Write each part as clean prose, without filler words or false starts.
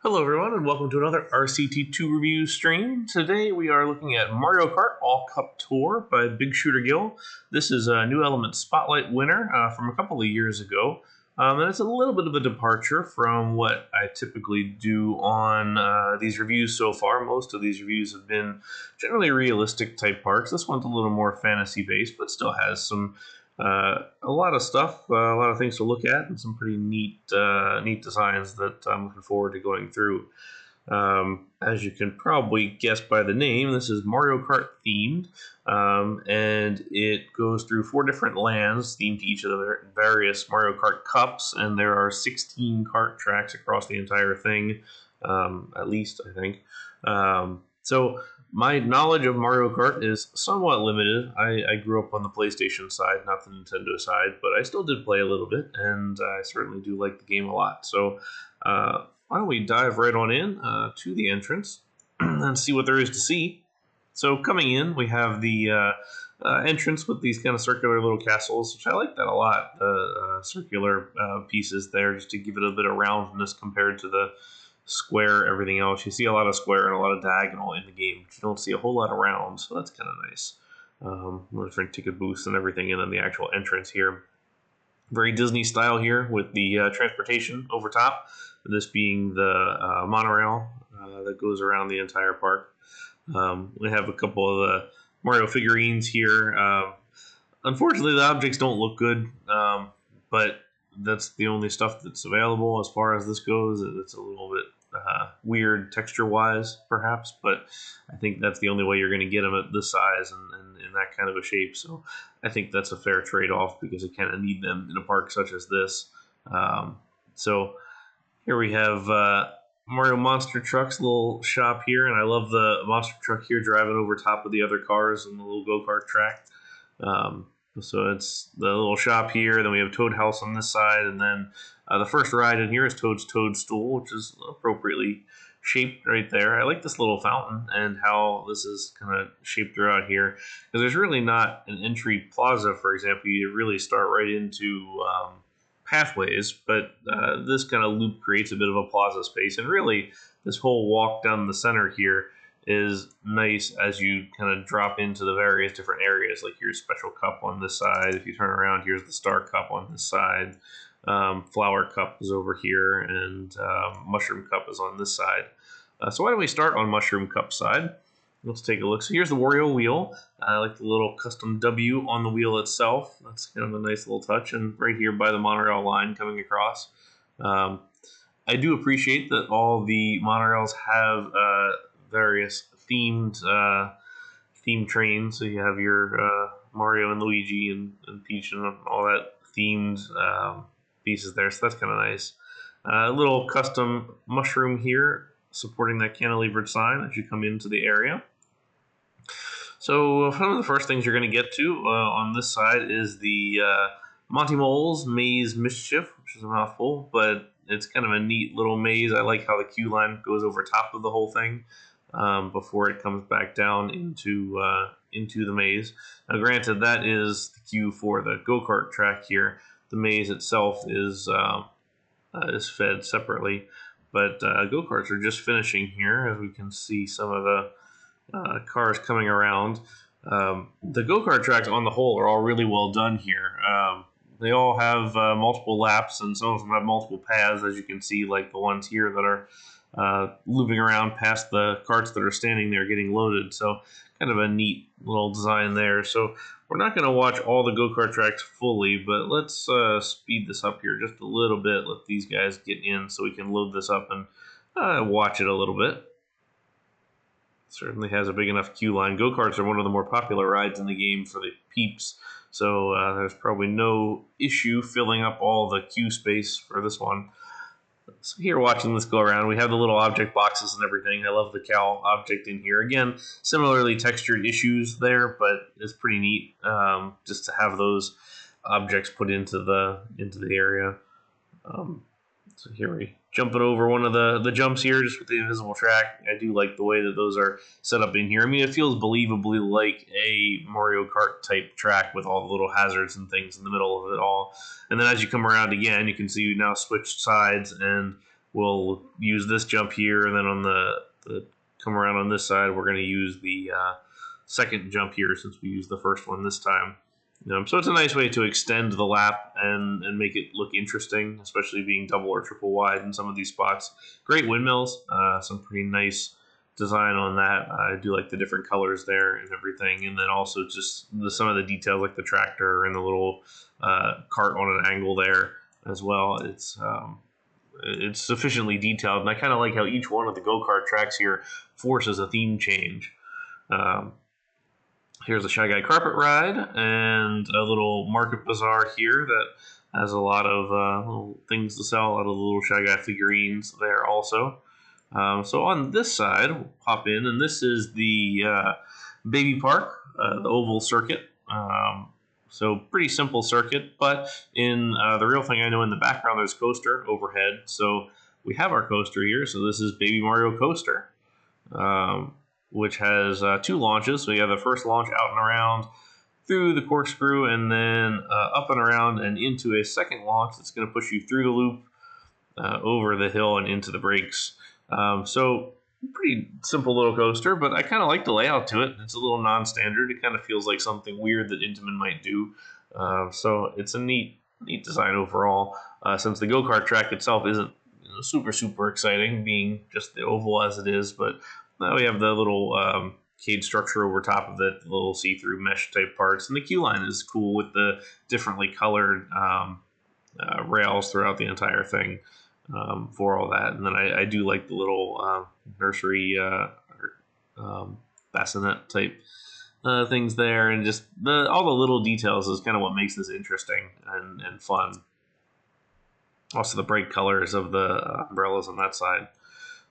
Hello everyone and welcome to another RCT2 review stream. Today we are looking at Mario Kart All Cup Tour by BigShooterGill. This is a New Element Spotlight winner from a couple of years ago. And it's a little bit of a departure from what I typically do on these reviews so far. Most of these reviews have been generally realistic type parks. This one's a little more fantasy based, but still has some a lot of stuff, a lot of things to look at, and some pretty neat designs that I'm looking forward to going through. As you can probably guess by the name, this is Mario Kart themed, and it goes through 4 different lands themed to each of the various Mario Kart cups, and there are 16 kart tracks across the entire thing, at least, I think. So my knowledge of Mario Kart is somewhat limited. I grew up on the PlayStation side, not the Nintendo side, but I still did play a little bit, and I certainly do like the game a lot. So why don't we dive right on in to the entrance and see what there is to see. So coming in, we have the entrance with these kind of circular little castles, which I like that a lot. The circular pieces there, just to give it a bit of roundness compared to the square everything else. You see a lot of square and a lot of diagonal in the game, but you don't see a whole lot of round, so that's kind of nice. Different ticket booths and everything, and then the actual entrance here. Very Disney style here with the transportation over top, this being the monorail that goes around the entire park. We have a couple of the Mario figurines here. Unfortunately, the objects don't look good, but that's the only stuff that's available as far as this goes. It's a little bit weird texture-wise, perhaps, but I think that's the only way you're going to get them at this size and in that kind of a shape. So I think that's a fair trade-off because you kind of need them in a park such as this. So here we have Mario Monster Truck's little shop here, and I love the monster truck here driving over top of the other cars on the little go-kart track. So it's the little shop here, then we have Toad House on this side, and then the first ride in here is Toad's Toadstool, which is appropriately shaped right there. I like this little fountain and how this is kind of shaped throughout here, because there's really not an entry plaza, for example. You really start right into pathways, but this kind of loop creates a bit of a plaza space, and really this whole walk down the center here is nice as you kind of drop into the various different areas. Like here's Special Cup on this side. If you turn around, here's the Star Cup on this side. Flower Cup is over here, and Mushroom Cup is on this side. So why don't we start on Mushroom Cup side? Let's take a look. So here's the Wario wheel. I like the little custom W on the wheel itself. That's kind of a nice little touch. And right here by the monorail line coming across. I do appreciate that all the monorails have various themed trains. So you have your Mario and Luigi and Peach and all that themed pieces there. So that's kind of nice. A little custom mushroom here supporting that cantilevered sign as you come into the area. So one of the first things you're going to get to on this side is the Monty Mole's Maze Mischief, which is a mouthful, but it's kind of a neat little maze. I like how the queue line goes over top of the whole thing before it comes back down into the maze. Now, granted, that is the queue for the go-kart track here. The maze itself is fed separately, but go-karts are just finishing here, as we can see some of the cars coming around. The go-kart tracks on the whole are all really well done here. They all have multiple laps, and some of them have multiple paths, as you can see, like the ones here that are looping around past the carts that are standing there getting loaded. So kind of a neat little design there. So we're not going to watch all the go-kart tracks fully, but let's speed this up here just a little bit. Let these guys get in so we can load this up and watch it a little bit. Certainly has a big enough queue line. Go-karts are one of the more popular rides in the game for the peeps, so there's probably no issue filling up all the queue space for this one. So here, watching this go around, we have the little object boxes and everything. I love the cow object in here. Again, similarly textured issues there, but it's pretty neat just to have those objects put into the area. So here we jumping over one of the jumps here, just with the invisible track. I do like the way that those are set up in here. I mean, it feels believably like a Mario Kart type track with all the little hazards and things in the middle of it all. And then as you come around again, you can see you now switched sides, and we'll use this jump here, and then on the come around on this side, we're going to use the second jump here since we used the first one this time. So it's a nice way to extend the lap and make it look interesting, especially being double or triple wide in some of these spots. Great windmills, some pretty nice design on that. I do like the different colors there and everything, and then also just some of the details like the tractor and the little cart on an angle there as well. It's sufficiently detailed, and I kind of like how each one of the go-kart tracks here forces a theme change. Here's a Shy Guy carpet ride and a little market bazaar here that has a lot of little things to sell, a lot of the little Shy Guy figurines there also. So on this side, we'll pop in, and this is the baby park, the oval circuit. So pretty simple circuit, but in the real thing I know in the background there's coaster overhead. So we have our coaster here. So this is Baby Mario Coaster, which has 2 launches. So you have the first launch out and around through the corkscrew, and then up and around and into a second launch that's going to push you through the loop, over the hill and into the brakes. So pretty simple little coaster, but I kind of like the layout to it. It's a little non-standard. It kind of feels like something weird that Intamin might do. So it's a neat design overall. Since the go-kart track itself isn't super exciting, being just the oval as it is, but now we have the little cage structure over top of it, the little see-through mesh type parts, and the queue line is cool with the differently colored rails throughout the entire thing. For all that, and then I do like the little nursery bassinet type things there, and just all the little details is kind of what makes this interesting and fun. Also the bright colors of the umbrellas on that side.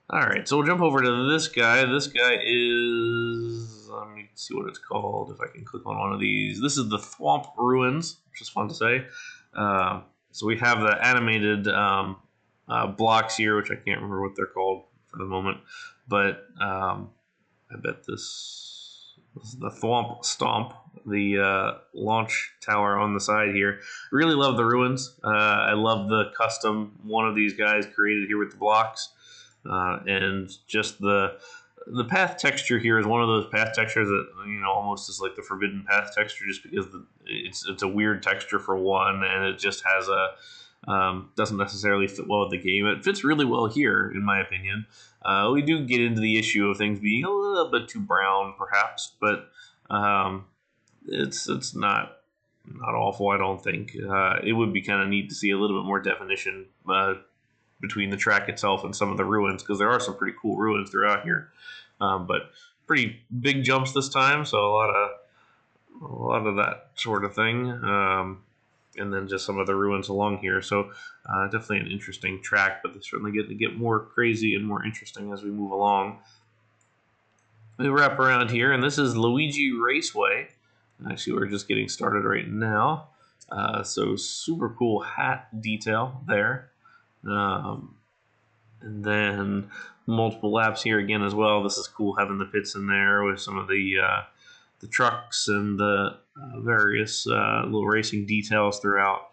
All right, so we'll jump over to this guy. This guy is, let me see what it's called, if I can click on one of these. This is the Thwomp Ruins, which is fun to say. So we have the animated blocks here, which I can't remember what they're called for the moment, but I bet this is the Thwomp Stomp, the launch tower on the side here. Really love the ruins. I love the custom one of these guys created here with the blocks, and just the path texture here is one of those path textures that almost is like the forbidden path texture, just because it's a weird texture for one, and it just has a doesn't necessarily fit well with the game. It fits really well here, in my opinion. We do get into the issue of things being a little bit too brown, perhaps, but it's not awful, I don't think. It would be kind of neat to see a little bit more definition between the track itself and some of the ruins, because there are some pretty cool ruins throughout here. But pretty big jumps this time, so a lot of that sort of thing. And then just some of the ruins along here. So definitely an interesting track, but it's certainly getting to get more crazy and more interesting as we move along. We wrap around here, and this is Luigi Raceway. Actually, we're just getting started right now. So super cool hat detail there. And then multiple laps here again as well. This is cool having the pits in there with some of the trucks and the various little racing details throughout.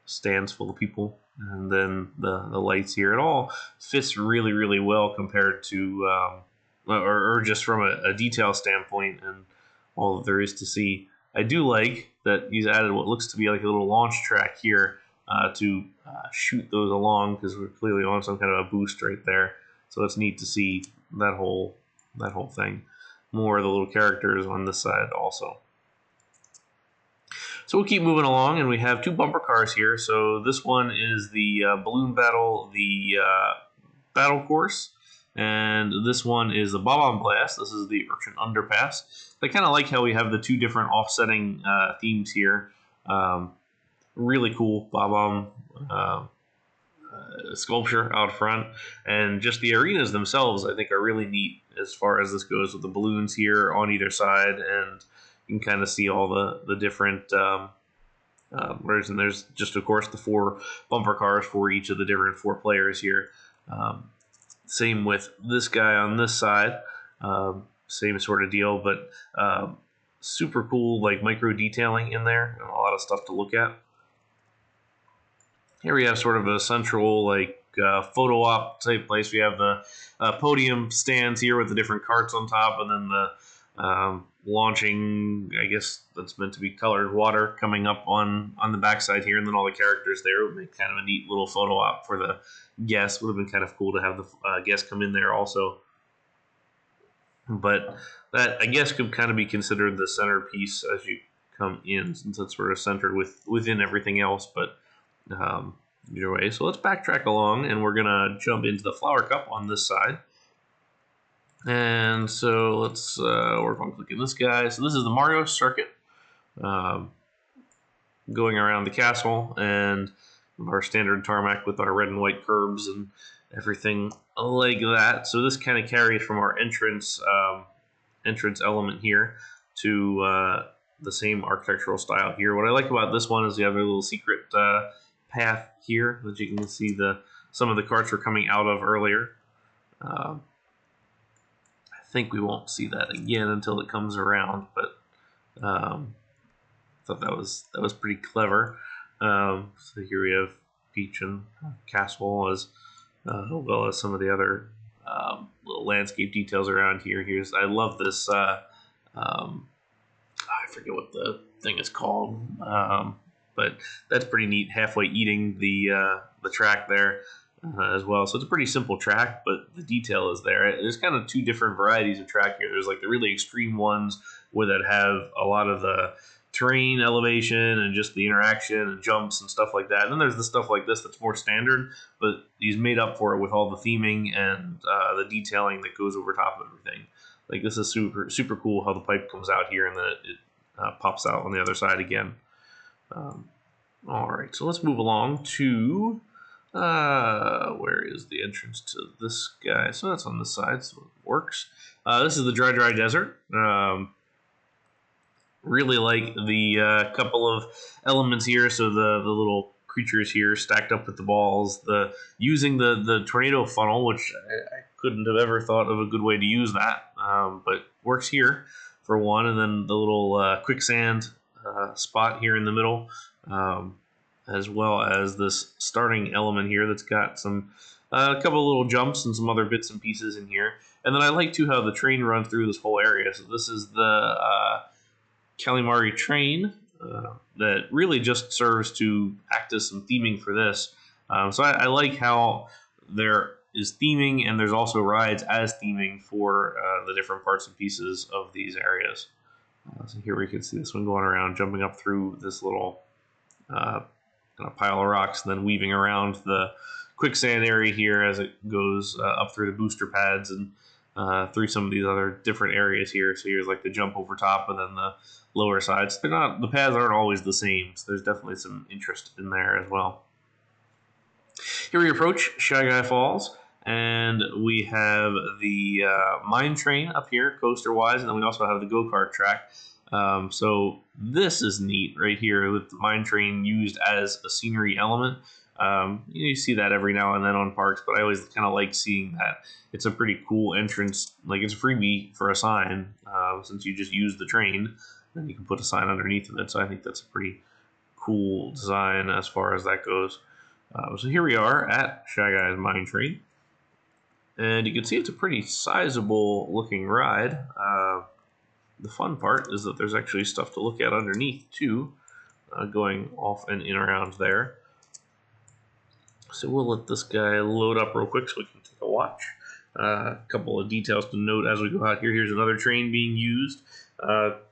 Stands full of people, and then the lights here. It all fits really well compared to or just from a detail standpoint and all that there is to see. I do like that he's added what looks to be like a little launch track here to shoot those along, because we're clearly on some kind of a boost right there. So it's neat to see that whole thing. More of the little characters on this side also. So we'll keep moving along, and we have 2 bumper cars here. So this one is the Balloon Battle, the Battle Course, and this one is the Bob-omb Blast. This is the Urchin Underpass. I kind of like how we have the 2 different offsetting themes here. Really cool Bob-omb sculpture out front, and just the arenas themselves I think are really neat as far as this goes, with the balloons here on either side, and you can kind of see all the different and there's just of course the 4 bumper cars for each of the different 4 players here. Same with this guy on this side, same sort of deal, but super cool like micro detailing in there and a lot of stuff to look at. Here we have sort of a central like photo op type place. We have the podium stands here with the different carts on top, and then the launching, I guess that's meant to be colored water coming up on the backside here, and then all the characters there. It would make kind of a neat little photo op for the guests. Would have been kind of cool to have the guests come in there also. But that, I guess, could kind of be considered the centerpiece as you come in, since it's sort of centered within everything else. But either way, so let's backtrack along, and we're gonna jump into the flower cup on this side. And so let's work on clicking this guy. So this is the Mario circuit, going around the castle, and our standard tarmac with our red and white curbs and everything like that. So this kind of carries from our entrance element here to the same architectural style here. What I like about this one is you have a little secret path here that you can see some of the carts were coming out of earlier. I think we won't see that again until it comes around, but I thought that was pretty clever. So here we have Peach and Castle as well as some of the other little landscape details around here. I love this. I forget what the thing is called, but that's pretty neat. Halfway eating the track there as well. So it's a pretty simple track, but the detail is there. There's kind of two different varieties of track here. There's like the really extreme ones where that have a lot of the terrain elevation and just the interaction and jumps and stuff like that. And then there's the stuff like this that's more standard, but he's made up for it with all the theming and the detailing that goes over top of everything. Like this is super cool how the pipe comes out here and then it pops out on the other side again. All right, so let's move along to where is the entrance to this guy? So that's on this side, so it works. This is the dry desert. Really like the couple of elements here. So the little creatures here stacked up with the balls. Using the tornado funnel, which I couldn't have ever thought of a good way to use that, but works here for one. And then the little quicksand spot here in the middle, as well as this starting element here that's got some a couple of little jumps and some other bits and pieces in here. And then I like too how the train runs through this whole area. So this is the Calamari train that really just serves to act as some theming for this. So I like how there is theming and there's also rides as theming for the different parts and pieces of these areas. So here we can see this one going around, jumping up through this little kind of pile of rocks, and then weaving around the quicksand area here as it goes up through the booster pads and through some of these other different areas here. So here's like the jump over top and then the lower sides. The paths aren't always the same, so there's definitely some interest in there as well. Here we approach Shy Guy Falls, and we have the mine train up here, coaster-wise, and then we also have the go-kart track. So this is neat right here with the mine train used as a scenery element. You see that every now and then on parks, but I always kind of like seeing that. It's a pretty cool entrance. Like, it's a freebie for a sign, since you just use the train, then you can put a sign underneath of it. So I think that's a pretty cool design as far as that goes. So here we are at Shy Guy's mine train, and you can see it's a pretty sizable looking ride. The fun part is that there's actually stuff to look at underneath too, going off and in around there. So we'll let this guy load up real quick so we can take a watch. A couple of details to note as we go out here. Here's another train being used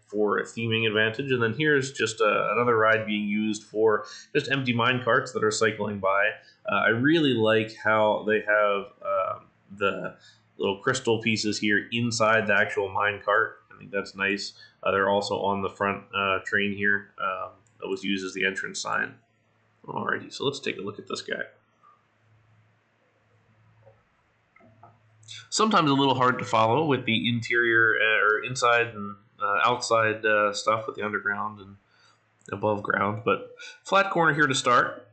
for a theming advantage, and then here's just another ride being used for just empty mine carts that are cycling by. I really like how they have the little crystal pieces here inside the actual mine cart. I think that's nice. They're also on the front train here that was used as the entrance sign. Alrighty, so let's take a look at this guy. Sometimes a little hard to follow with the interior or inside and outside stuff with the underground and above ground, but flat corner here to start.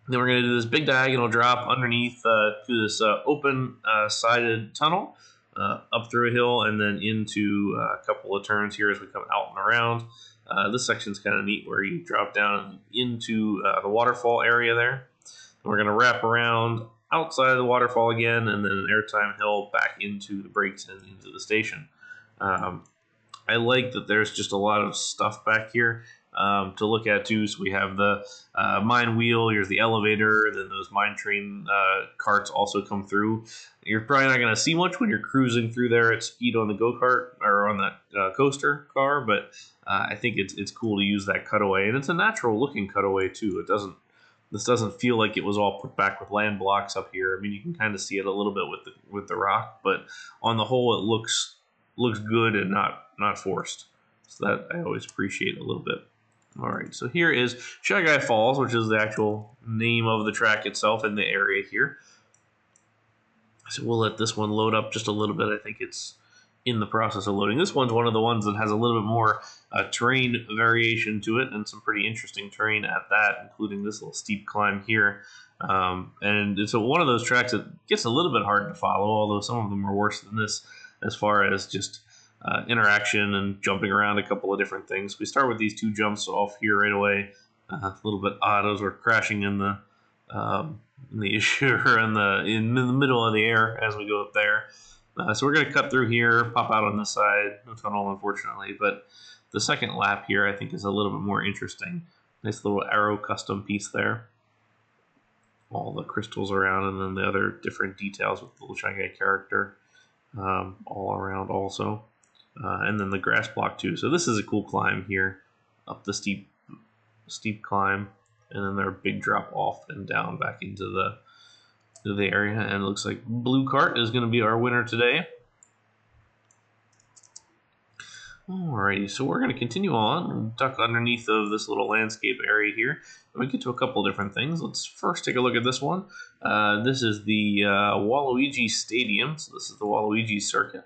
Then we're going to do this big diagonal drop underneath through this open sided tunnel up through a hill and then into a couple of turns here as we come out and around. This section's kind of neat where you drop down into the waterfall area there. And we're going to wrap around outside of the waterfall again, and then an airtime hill back into the brakes and into the station. I like that there's just a lot of stuff back here to look at too. So we have the mine wheel, here's the elevator, then those mine train carts also come through. You're probably not going to see much when you're cruising through there at speed on the go-kart or on that coaster car, but I think it's cool to use that cutaway, and it's a natural looking cutaway too. This doesn't feel like it was all put back with land blocks up here. I mean, you can kind of see it a little bit with the rock, but on the whole, it looks good and not forced. So that I always appreciate a little bit. All right, so here is Shy Guy Falls, which is the actual name of the track itself in the area here. So we'll let this one load up just a little bit. I think it's in the process of loading. This one's one of the ones that has a little bit more terrain variation to it, and some pretty interesting terrain at that, including this little steep climb here. And it's one of those tracks that gets a little bit hard to follow, although some of them are worse than this as far as just interaction and jumping around a couple of different things. We start with these two jumps off here right away. A little bit odd as we're crashing in the issue or in the middle of the air as we go up there. So we're going to cut through here, pop out on this side. No tunnel, unfortunately, but the second lap here I think is a little bit more interesting. Nice little arrow custom piece there. All the crystals around, and then the other different details with the little Shy Guy character all around also. And then the grass block too. So this is a cool climb here, up the steep climb, and then there big drop off and down back into the area. And it looks like Blue Cart is going to be our winner today. Alrighty, so we're going to continue on and duck underneath of this little landscape area here. And we get to a couple different things. Let's first take a look at this one. This is the Waluigi Stadium. So this is the Waluigi circuit.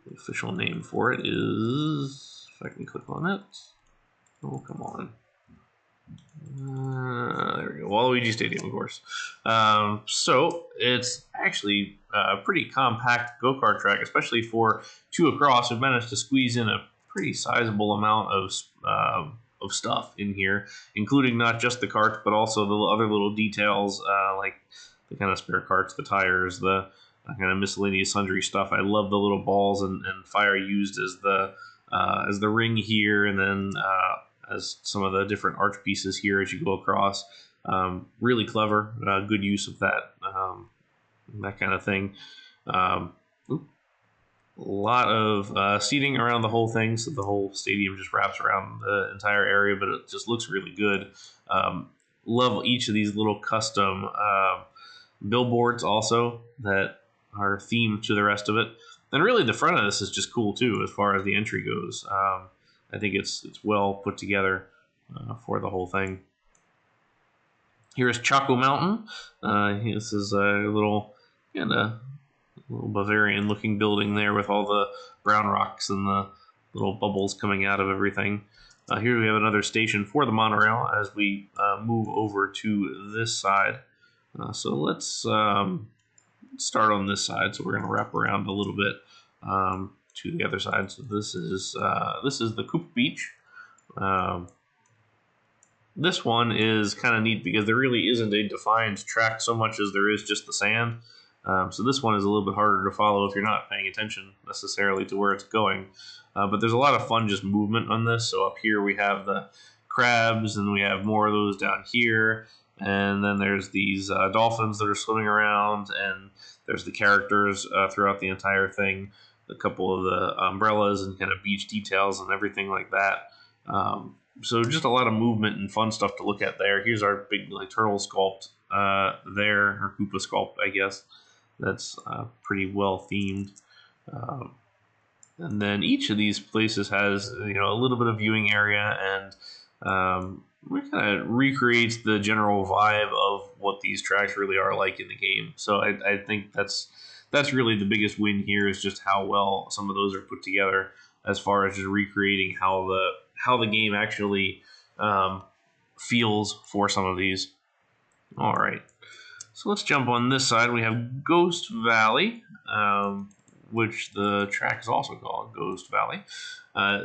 The official name for it is, if I can click on it. Oh, come on. There we go. Waluigi Stadium, of course. So it's actually a pretty compact go-kart track, especially for two across. We've managed to squeeze in a pretty sizable amount of stuff in here, including not just the carts, but also the other little details like the kind of spare carts, the tires, the kind of miscellaneous sundry stuff. I love the little balls and fire used as the ring here, and then as some of the different arch pieces here as you go across. Really clever, good use of that kind of thing. A lot of seating around the whole thing, so the whole stadium just wraps around the entire area, but it just looks really good. Love each of these little custom billboards also that are themed to the rest of it. And really the front of this is just cool too as far as the entry goes. I think it's well put together for the whole thing. Here's Choco Mountain. This is a little Bavarian looking building there with all the brown rocks and the little bubbles coming out of everything. Here we have another station for the monorail as we move over to this side. So let's start on this side. So we're going to wrap around a little bit to the other side. So this is the Koopa Beach. This one is kind of neat because there really isn't a defined track so much as there is just the sand. So this one is a little bit harder to follow if you're not paying attention necessarily to where it's going. But there's a lot of fun just movement on this. So up here we have the crabs, and we have more of those down here. And then there's these dolphins that are swimming around, and there's the characters throughout the entire thing. A couple of the umbrellas and kind of beach details and everything like that. So just a lot of movement and fun stuff to look at there. Here's our big turtle sculpt there, or Koopa sculpt, I guess. That's pretty well themed. And then each of these places has a little bit of viewing area, and it kind of recreates the general vibe of what these tracks really are like in the game. So I think that's really the biggest win here, is just how well some of those are put together as far as just recreating how the game actually feels for some of these. All right, so let's jump on this side. We have Ghost Valley, which the track is also called Ghost Valley.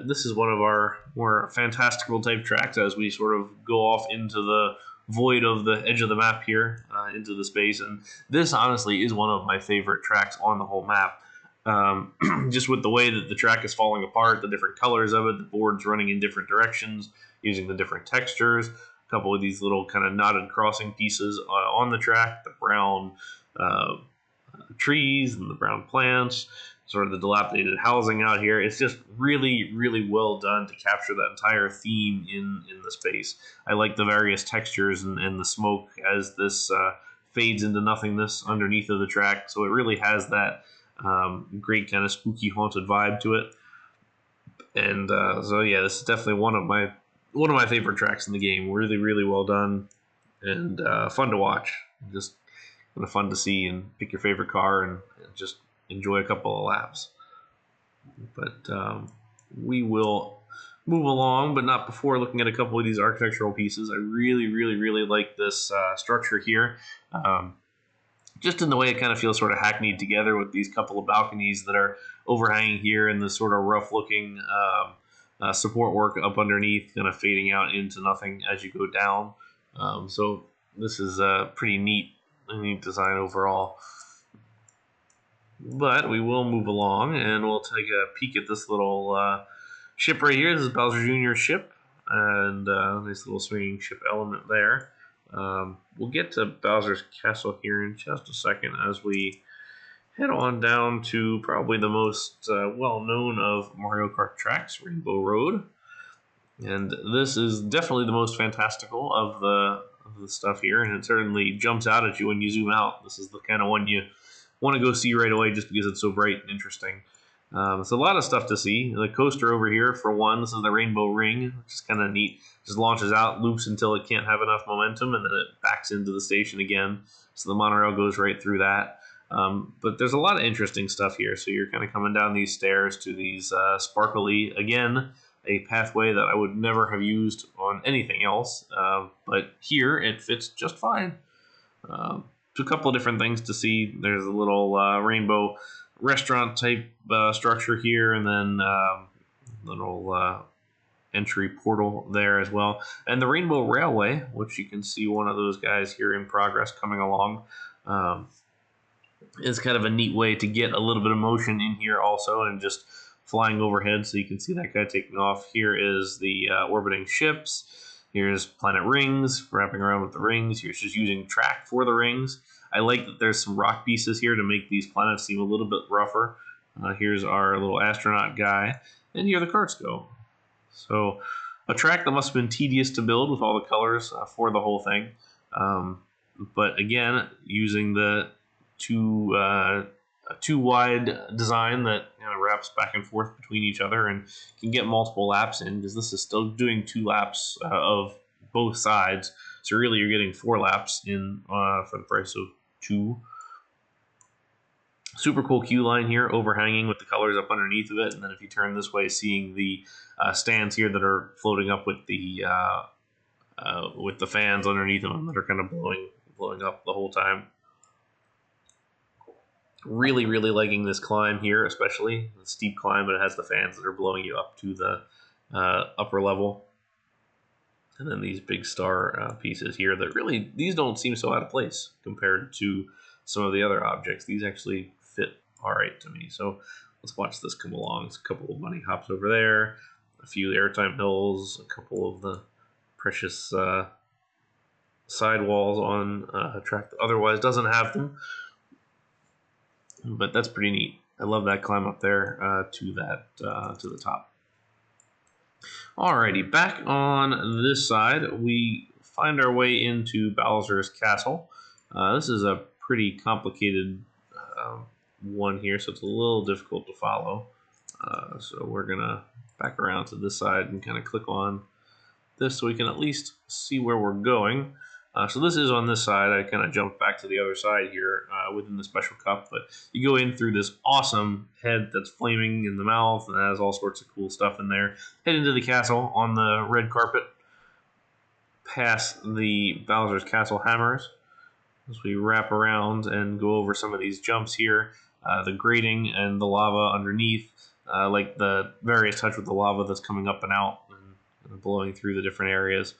This is one of our more fantastical type tracks as we sort of go off into the void of the edge of the map here into the space. And this honestly is one of my favorite tracks on the whole map. Just with the way that the track is falling apart, the different colors of it, the board's running in different directions, using the different textures, a couple of these little kind of knotted crossing pieces on the track, the brown trees and the brown plants, sort of the dilapidated housing out here. It's just really, really well done to capture that entire theme in the space. I like the various textures and the smoke as this fades into nothingness underneath of the track. So it really has that great kind of spooky haunted vibe to it. And so yeah, this is definitely one of my favorite tracks in the game. Really, really well done and fun to watch. Just kind of fun to see and pick your favorite car and just enjoy a couple of laps. But we will move along, but not before looking at a couple of these architectural pieces. I really, really, really like this structure here. Just in the way it kind of feels sort of hackneyed together with these couple of balconies that are overhanging here and the sort of rough looking support work up underneath kind of fading out into nothing as you go down. So this is a pretty neat design overall. But we will move along and we'll take a peek at this little ship right here. This is Bowser Jr.'s ship, and nice little swinging ship element there. We'll get to Bowser's Castle here in just a second as we head on down to probably the most well-known of Mario Kart tracks, Rainbow Road. And this is definitely the most fantastical of the stuff here, and it certainly jumps out at you when you zoom out. This is the kind of one you want to go see right away just because it's so bright and interesting. It's a lot of stuff to see. The coaster over here, for one, this is the Rainbow Ring, which is kind of neat. Just launches out, loops until it can't have enough momentum, and then it backs into the station again. So the monorail goes right through that. But there's a lot of interesting stuff here. So you're kind of coming down these stairs to these sparkly, again, a pathway that I would never have used on anything else. But here, it fits just fine. A couple of different things to see. There's a little rainbow restaurant type structure here, and then little entry portal there as well. And the Rainbow Railway, which you can see one of those guys here in progress coming along, is kind of a neat way to get a little bit of motion in here also, and just flying overhead so you can see that guy taking off. Here is the orbiting ships. Here's planet rings, wrapping around with the rings. Here's just using track for the rings. I like that there's some rock pieces here to make these planets seem a little bit rougher. Here's our little astronaut guy, and here the carts go. So a track that must have been tedious to build with all the colors for the whole thing. But again, using the two wide design that wraps back and forth between each other and can get multiple laps in, because this is still doing 2 laps of both sides. So really you're getting 4 laps in for the price of 2. Super cool queue line here overhanging with the colors up underneath of it. And then if you turn this way, seeing the stands here that are floating up with the fans underneath them that are kind of blowing up the whole time. Really, really liking this climb here, especially the steep climb, but it has the fans that are blowing you up to the upper level. And then these big star pieces here that really, these don't seem so out of place compared to some of the other objects. These actually fit all right to me. So let's watch this come along. There's a couple of bunny hops over there, a few airtime hills, a couple of the precious sidewalls on a track that otherwise doesn't have them. But that's pretty neat. I love that climb up there to the top. Alrighty, back on this side, we find our way into Bowser's Castle. This is a pretty complicated one here, so it's a little difficult to follow. So we're gonna back around to this side and kind of click on this so we can at least see where we're going. So this is on this side. I kind of jumped back to the other side here within the special cup, but you go in through this awesome head that's flaming in the mouth and has all sorts of cool stuff in there. Head into the castle on the red carpet, past the Bowser's Castle hammers as we wrap around and go over some of these jumps here, the grating and the lava underneath, like the various touch with the lava that's coming up and out and blowing through the different areas.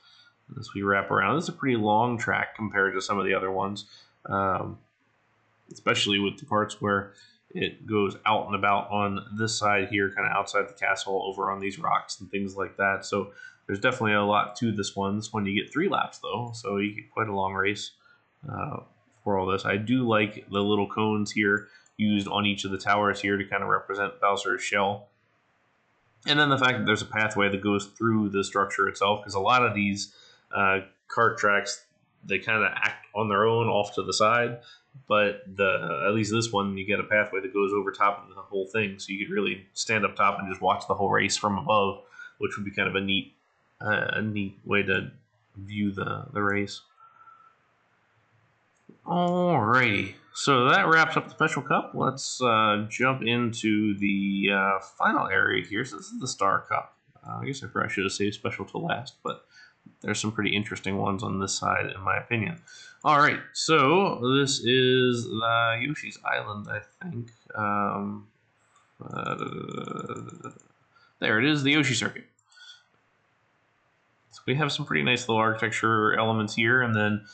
as we wrap around. This is a pretty long track compared to some of the other ones, especially with the parts where it goes out and about on this side here, kind of outside the castle, over on these rocks and things like that. So there's definitely a lot to this one. This one you get 3 laps though, so you get quite a long race for all this. I do like the little cones here used on each of the towers here to kind of represent Bowser's shell. And then the fact that there's a pathway that goes through the structure itself, because a lot of these kart tracks, they kind of act on their own off to the side, but at least this one, you get a pathway that goes over top of the whole thing, so you could really stand up top and just watch the whole race from above, which would be kind of a neat way to view the race. Alrighty, so that wraps up the Special Cup. Let's jump into the final area here. So this is the Star Cup. I guess I probably should have saved Special to last, but there's some pretty interesting ones on this side, in my opinion. Alright, so this is Yoshi's Island, I think. There it is, the Yoshi Circuit. So we have some pretty nice little architecture elements here, and then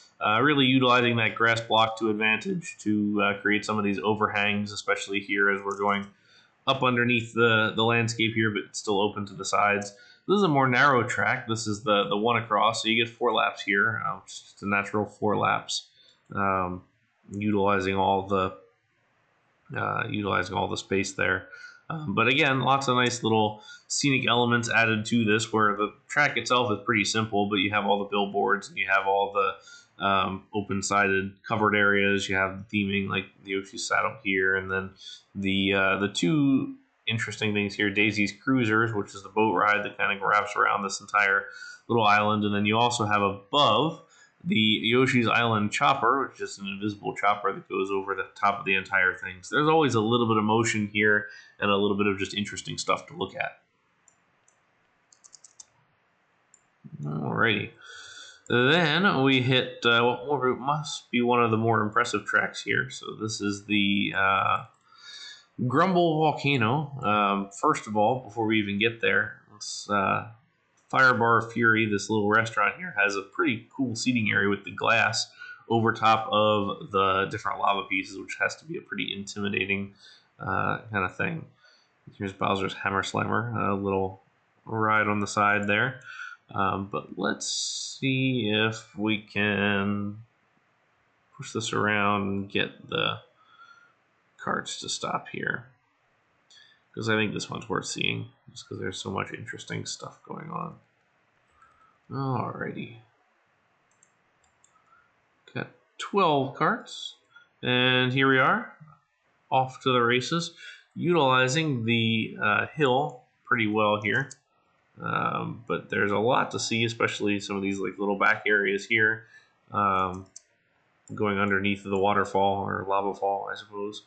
really utilizing that grass block to advantage to create some of these overhangs, especially here as we're going up underneath the landscape here, but still open to the sides. This is a more narrow track. This is the one across, so you get 4 laps here, just a natural 4 laps, utilizing all the space there. But again, lots of nice little scenic elements added to this, where the track itself is pretty simple, but you have all the billboards and you have all the open-sided covered areas. You have the theming, like the Yoshi saddle here, and then the 2 interesting things here: Daisy's Cruisers, which is the boat ride that kind of wraps around this entire little island, and then you also have above the Yoshi's Island chopper, which is an invisible chopper that goes over the top of the entire thing. So there's always a little bit of motion here and a little bit of just interesting stuff to look at. Alrighty. Then we hit what must be one of the more impressive tracks here. So this is the Grumble volcano. First of all, before we even get there, let's Firebar Fury, this little restaurant here, has a pretty cool seating area with the glass over top of the different lava pieces, which has to be a pretty intimidating kind of thing. Here's Bowser's Hammer Slammer, a little ride on the side there. But let's see if we can push this around and get the carts to stop here, because I think this one's worth seeing, just because there's so much interesting stuff going on. Alrighty. Got 12 carts, and here we are, off to the races, utilizing the hill pretty well here. But there's a lot to see, especially some of these like little back areas here, going underneath the waterfall or lava fall, I suppose.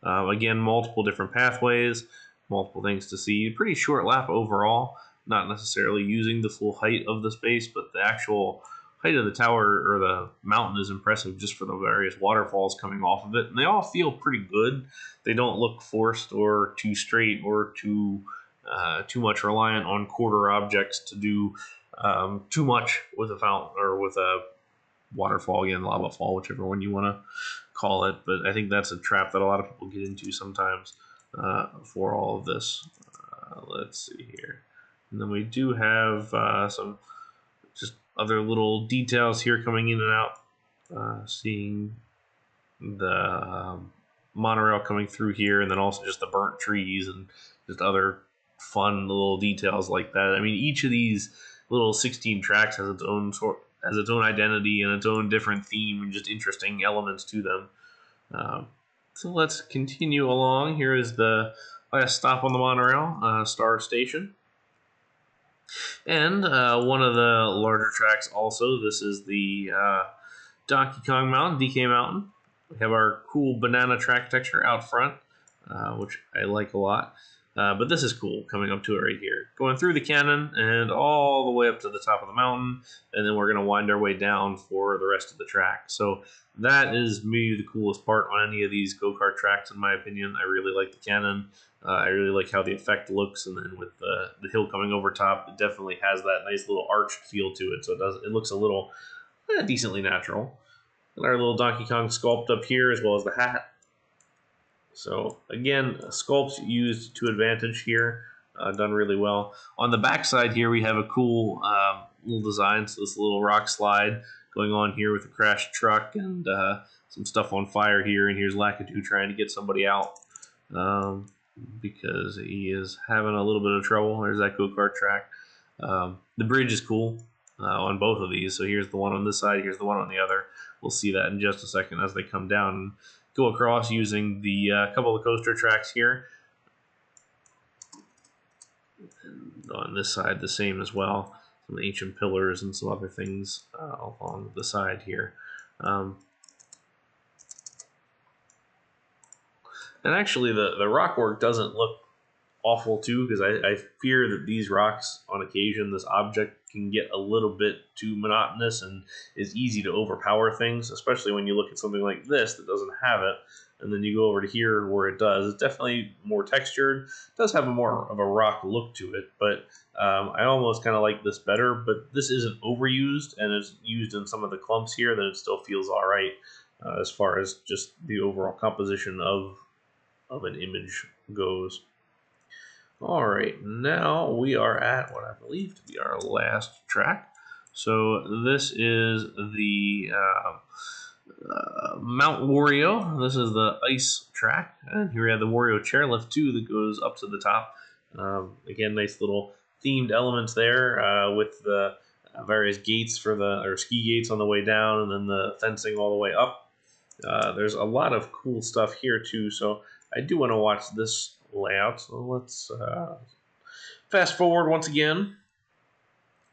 Again, multiple different pathways, multiple things to see. Pretty short lap overall, not necessarily using the full height of the space, but the actual height of the tower or the mountain is impressive just for the various waterfalls coming off of it. And they all feel pretty good. They don't look forced or too straight or too much reliant on quarter objects to do too much with a fountain or with a waterfall, again, lava fall, whichever one you want to call it. But I think that's a trap that a lot of people get into sometimes for all of this. Let's see here. And then we do have some just other little details here coming in and out. Seeing the monorail coming through here, and then also just the burnt trees and just other fun little details like that. I mean, each of these little 16 tracks has its own identity and its own different theme and just interesting elements to them. So let's continue along. Here is the last stop on the monorail, Star Station. And one of the larger tracks also, this is the Donkey Kong Mountain, DK Mountain. We have our cool banana track texture out front, which I like a lot. But this is cool, coming up to it right here. Going through the cannon and all the way up to the top of the mountain, and then we're going to wind our way down for the rest of the track. So that is maybe the coolest part on any of these go-kart tracks, in my opinion. I really like the cannon. I really like how the effect looks, and then with the hill coming over top, it definitely has that nice little arched feel to it. So it looks a little decently natural. And our little Donkey Kong sculpt up here, as well as the hat. So again, sculpts used to advantage here, done really well. On the back side here, we have a cool little design. So this little rock slide going on here with a crashed truck and some stuff on fire here. And here's Lakitu trying to get somebody out because he is having a little bit of trouble. There's that go-kart track. The bridge is cool on both of these. So here's the one on this side, here's the one on the other. We'll see that in just a second as they come down and go across using the couple of coaster tracks here. And on this side, the same as well. Some ancient pillars and some other things along the side here. And actually, the rock work doesn't look awful too, because I fear that these rocks, on occasion, this object can get a little bit too monotonous and is easy to overpower things, especially when you look at something like this that doesn't have it, and then you go over to here where it does. It's definitely more textured. It does have a more of a rock look to it, but I almost kind of like this better, but this isn't overused and is used in some of the clumps here, then it still feels all right as far as just the overall composition of an image goes. All right, now we are at what I believe to be our last track. So this is the Mount Wario. This is the ice track, and here we have the Wario chairlift too that goes up to the top. Again, nice little themed elements there with the various gates for ski gates on the way down, and then the fencing all the way up. There's a lot of cool stuff here too, so I do want to watch this layout. So let's fast forward once again.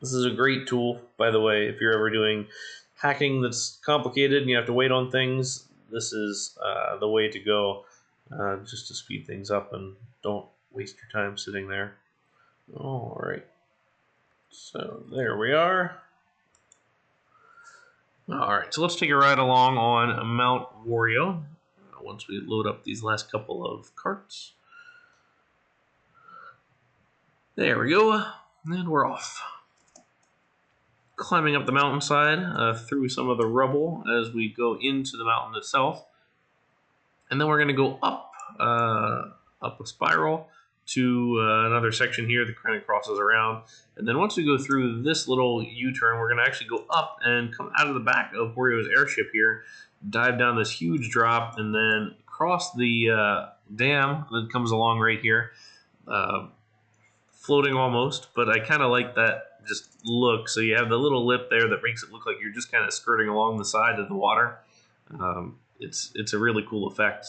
This is a great tool, by the way, if you're ever doing hacking that's complicated and you have to wait on things. This is the way to go, just to speed things up and don't waste your time sitting there. All right, so there we are. All right, so let's take a ride along on Mount Wario once we load up these last couple of carts. There we go, and we're off. Climbing up the mountainside through some of the rubble as we go into the mountain itself. And then we're going to go up a spiral to another section here that kind of crosses around. And then once we go through this little U-turn, we're going to actually go up and come out of the back of Wario's airship here, dive down this huge drop, and then cross the dam that comes along right here. Floating almost, but I kind of like that just look. So you have the little lip there that makes it look like you're just kind of skirting along the side of the water. It's a really cool effect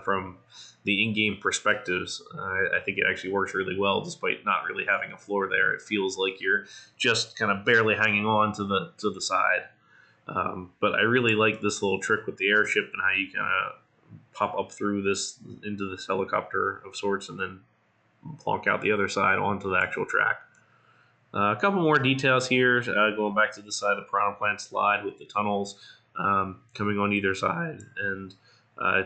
from the in-game perspectives. I think it actually works really well, despite not really having a floor there. It feels like you're just kind of barely hanging on to the side. But I really like this little trick with the airship and how you kind of pop up through this into this helicopter of sorts, and then plonk out the other side onto the actual track. A couple more details here, going back to the side of the piranha plant slide with the tunnels coming on either side. And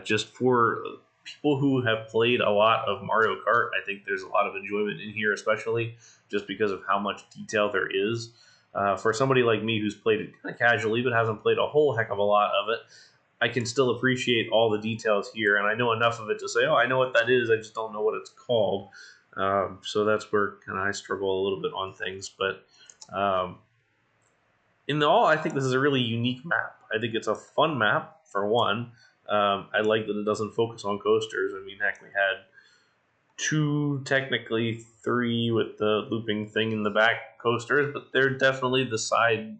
just for people who have played a lot of Mario Kart, I think there's a lot of enjoyment in here, especially just because of how much detail there is. For somebody like me who's played it kind of casually but hasn't played a whole heck of a lot of it, I can still appreciate all the details here, and I know enough of it to say, oh, I know what that is, I just don't know what it's called. So that's where kind of I struggle a little bit on things. But in all, I think this is a really unique map. I think it's a fun map, for one. I like that it doesn't focus on coasters. I mean, heck, we had 2, technically 3 with the looping thing in the back coasters, but they're definitely the side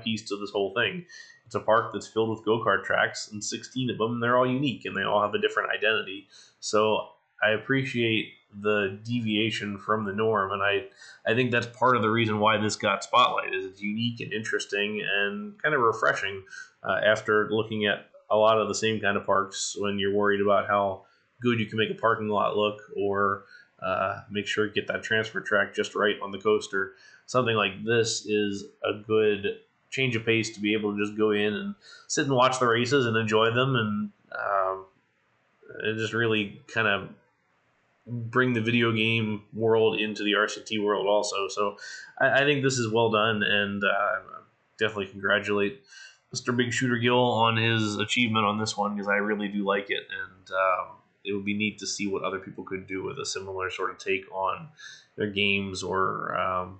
piece to this whole thing. It's a park that's filled with go-kart tracks, and 16 of them, they're all unique, and they all have a different identity. So I appreciate the deviation from the norm, and I think that's part of the reason why this got spotlight, is it's unique and interesting and kind of refreshing after looking at a lot of the same kind of parks when you're worried about how good you can make a parking lot look, or make sure you get that transfer track just right on the coaster. Something like this is a good change of pace to be able to just go in and sit and watch the races and enjoy them, and it just really kind of bring the video game world into the RCT world also. So I think this is well done, and definitely congratulate Mr. Big Shooter Gill on his achievement on this one, because I really do like it, and it would be neat to see what other people could do with a similar sort of take on their games, or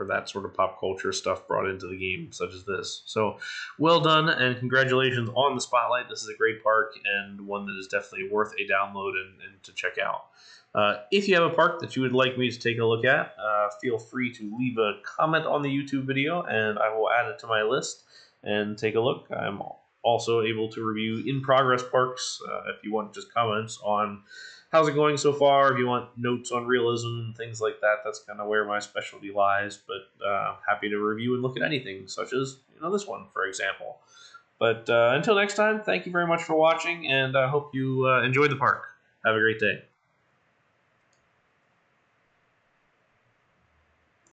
that sort of pop culture stuff brought into the game, such as this. So, well done, and congratulations on the Spotlight. This is a great park, and one that is definitely worth a download and to check out. If you have a park that you would like me to take a look at, feel free to leave a comment on the YouTube video, and I will add it to my list and take a look. I'm also able to review in-progress parks if you want just comments on how's it going so far, if you want notes on realism and things like that. That's kind of where my specialty lies, but happy to review and look at anything, such as this one, for example. But until next time, thank you very much for watching, and I hope you enjoy the park. Have a great day.